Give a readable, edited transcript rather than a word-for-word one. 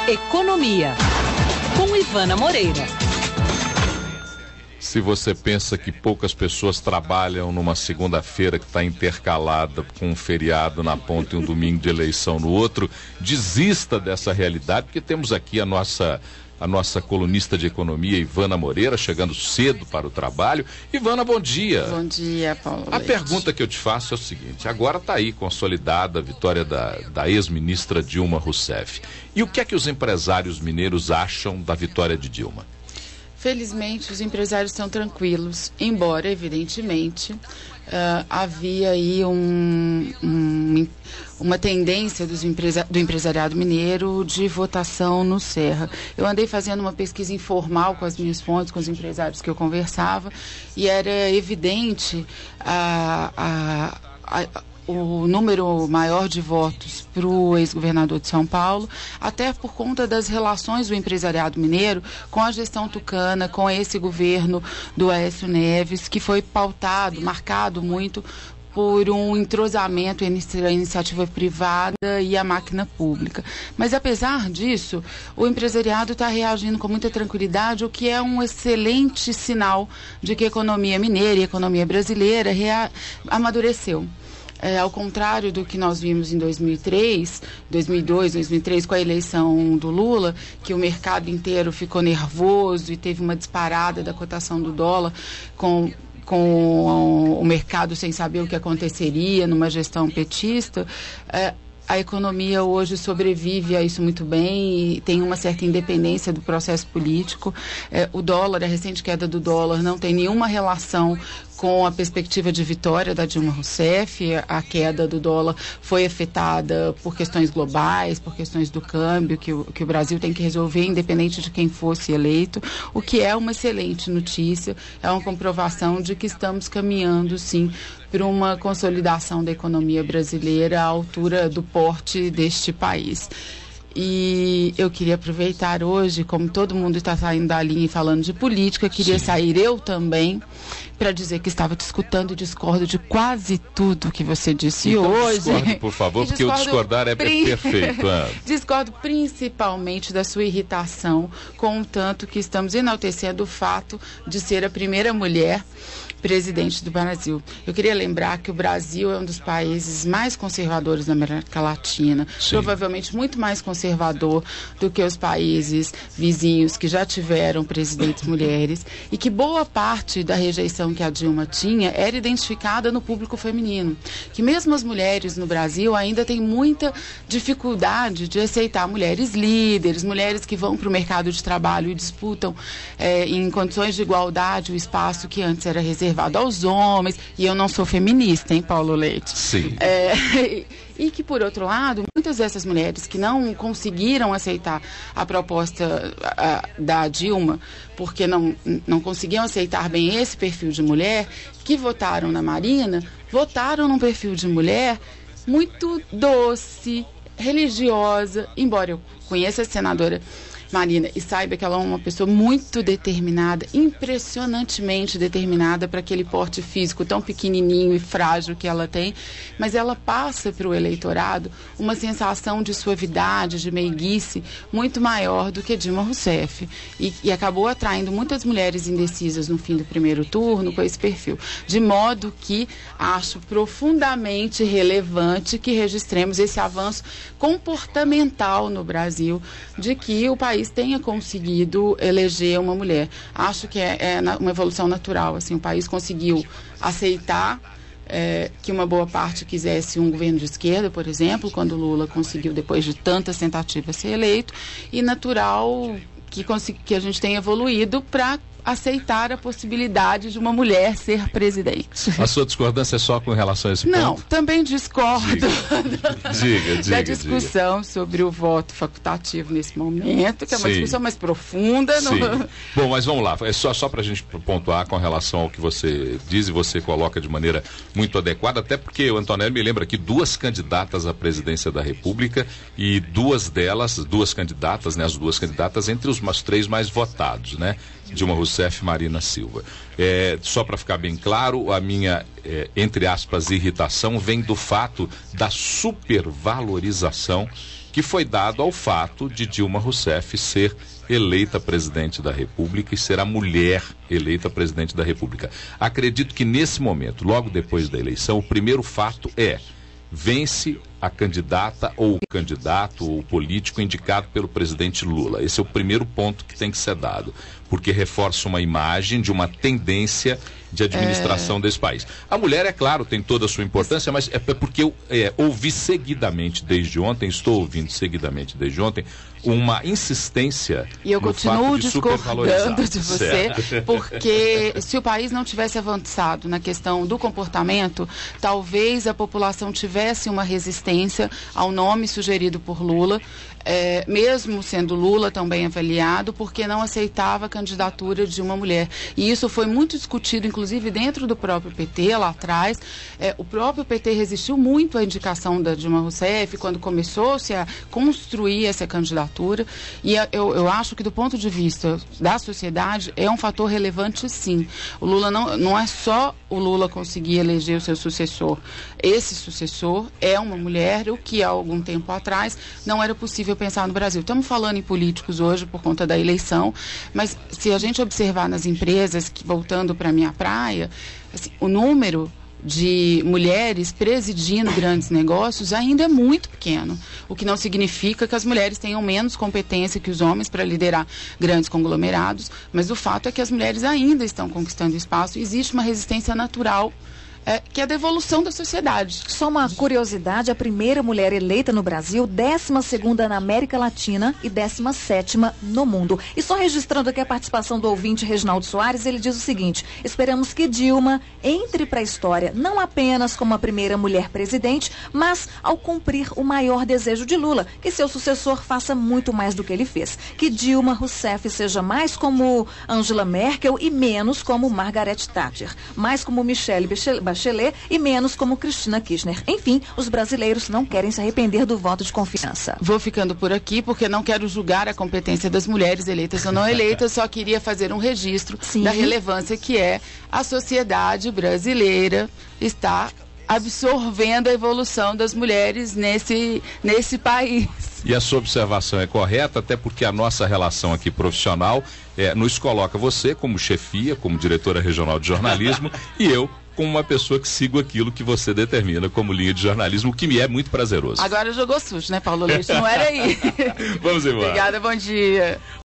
Economia, com Ivana Moreira. Se você pensa que poucas pessoas trabalham numa segunda-feira que está intercalada com um feriado na ponta e um domingo de eleição no outro, desista dessa realidade, porque temos aqui a nossa colunista de economia, Ivana Moreira, chegando cedo para o trabalho. Ivana, bom dia. Bom dia, Paulo A pergunta que eu te faço é o seguinte: agora está aí consolidada a vitória da ex-ministra Dilma Rousseff. E o que é que os empresários mineiros acham da vitória de Dilma? Felizmente, os empresários estão tranquilos, embora, evidentemente, havia aí uma tendência do empresariado mineiro de votação no Serra. Eu andei fazendo uma pesquisa informal com as minhas fontes, com os empresários que eu conversava, e era evidente o número maior de votos para o ex-governador de São Paulo, até por conta das relações do empresariado mineiro com a gestão tucana, com esse governo do Aécio Neves, que foi marcado muito por um entrosamento entre a iniciativa privada e a máquina pública. Mas, apesar disso, o empresariado está reagindo com muita tranquilidade, o que é um excelente sinal de que a economia mineira e a economia brasileira amadureceu. Ao contrário do que nós vimos em 2002, 2003, com a eleição do Lula, que o mercado inteiro ficou nervoso e teve uma disparada da cotação do dólar com o mercado sem saber o que aconteceria numa gestão petista. A economia hoje sobrevive a isso muito bem e tem uma certa independência do processo político. A recente queda do dólar não tem nenhuma relação com a perspectiva de vitória da Dilma Rousseff. A queda do dólar foi afetada por questões globais, por questões do câmbio que o Brasil tem que resolver, independente de quem fosse eleito, o que é uma excelente notícia, é uma comprovação de que estamos caminhando, sim, para uma consolidação da economia brasileira à altura do porte deste país. E eu queria aproveitar hoje, como todo mundo está saindo da linha e falando de política, queria sair eu também para dizer que estava te escutando e discordo de quase tudo que você disse então, hoje. Discorde, por favor, porque o discordar é perfeito. Discordo principalmente da sua irritação com o tanto que estamos enaltecendo o fato de ser a primeira mulher presidente do Brasil. Eu queria lembrar que o Brasil é um dos países mais conservadores da América Latina, provavelmente muito mais conservador do que os países vizinhos que já tiveram presidentes mulheres, e que boa parte da rejeição que a Dilma tinha era identificada no público feminino, que mesmo as mulheres no Brasil ainda têm muita dificuldade de aceitar mulheres líderes, mulheres que vão para o mercado de trabalho e disputam em condições de igualdade o espaço que antes era reservado aos homens. E eu não sou feminista, hein, Paulo Leite? Sim. E que, por outro lado, muitas dessas mulheres que não conseguiram aceitar a proposta da Dilma, porque não conseguiam aceitar bem esse perfil de mulher, que votaram na Marina, votaram num perfil de mulher muito doce, religiosa, embora eu conheça a senadora Marina e saiba que ela é uma pessoa muito determinada, impressionantemente determinada para aquele porte físico tão pequenininho e frágil que ela tem, mas ela passa para o eleitorado uma sensação de suavidade, de meiguice muito maior do que Dilma Rousseff, e acabou atraindo muitas mulheres indecisas no fim do primeiro turno com esse perfil, de modo que acho profundamente relevante que registremos esse avanço comportamental no Brasil, de que o país tenha conseguido eleger uma mulher. Acho que é uma evolução natural. Assim, o país conseguiu aceitar que uma boa parte quisesse um governo de esquerda, por exemplo, quando Lula conseguiu, depois de tantas tentativas, ser eleito, e natural que a gente tenha evoluído para aceitar a possibilidade de uma mulher ser presidente. A sua discordância é só com relação a esse ponto? Não, também discordo da discussão sobre o voto facultativo nesse momento, que é uma discussão mais profunda. Bom, mas vamos lá, é só para a gente pontuar com relação ao que você diz, e você coloca de maneira muito adequada, até porque o Antonelli me lembra aqui duas candidatas à presidência da República, e duas candidatas, né, as duas candidatas entre os três mais votados, né? Dilma Rousseff e Marina Silva. Só para ficar bem claro, a minha, entre aspas, irritação vem do fato da supervalorização que foi dado ao fato de Dilma Rousseff ser eleita presidente da República e ser a mulher eleita presidente da República. Acredito que nesse momento, logo depois da eleição, o primeiro fato é: vence a candidata ou o candidato ou o político indicado pelo presidente Lula. Esse é o primeiro ponto que tem que ser dado, porque reforça uma imagem de uma tendência de administração desse país. A mulher, é claro, tem toda a sua importância, mas é porque eu ouvi seguidamente desde ontem, estou ouvindo seguidamente desde ontem, uma insistência e eu no continuo fato de discordando de você, certo. Porque se o país não tivesse avançado na questão do comportamento, talvez a população tivesse uma resistência ao nome sugerido por Lula, mesmo sendo Lula também avaliado, porque não aceitava a candidatura de uma mulher. E isso foi muito discutido, inclusive, dentro do próprio PT, lá atrás. O próprio PT resistiu muito à indicação da Dilma Rousseff, quando começou-se a construir essa candidatura. E eu acho que, do ponto de vista da sociedade, é um fator relevante, sim. O Lula não é só o Lula conseguir eleger o seu sucessor. Esse sucessor é uma mulher, o que há algum tempo atrás não era possível pensar no Brasil. Estamos falando em políticos hoje por conta da eleição, mas se a gente observar nas empresas, voltando para a minha praia, assim, o número de mulheres presidindo grandes negócios ainda é muito pequeno, o que não significa que as mulheres tenham menos competência que os homens para liderar grandes conglomerados, mas o fato é que as mulheres ainda estão conquistando espaço e existe uma resistência natural, que é a devolução da sociedade. Só uma curiosidade: a primeira mulher eleita no Brasil, 12ª na América Latina e 17ª no mundo. E só registrando aqui a participação do ouvinte Reginaldo Soares, ele diz o seguinte: esperamos que Dilma entre para a história não apenas como a primeira mulher presidente, mas ao cumprir o maior desejo de Lula, que seu sucessor faça muito mais do que ele fez. Que Dilma Rousseff seja mais como Angela Merkel e menos como Margaret Thatcher, mais como Michelle Bachelet e menos como Cristina Kirchner. Enfim, os brasileiros não querem se arrepender do voto de confiança. Vou ficando por aqui porque não quero julgar a competência das mulheres eleitas ou não eleitas, só queria fazer um registro da relevância que é a sociedade brasileira está absorvendo a evolução das mulheres nesse país. E a sua observação é correta, até porque a nossa relação aqui profissional nos coloca você como chefia, como diretora regional de jornalismo, e eu como uma pessoa que sigo aquilo que você determina como linha de jornalismo, o que me é muito prazeroso. Agora jogou sujo, né, Paulo Leite? Não era aí. Vamos embora. Obrigada, bom dia.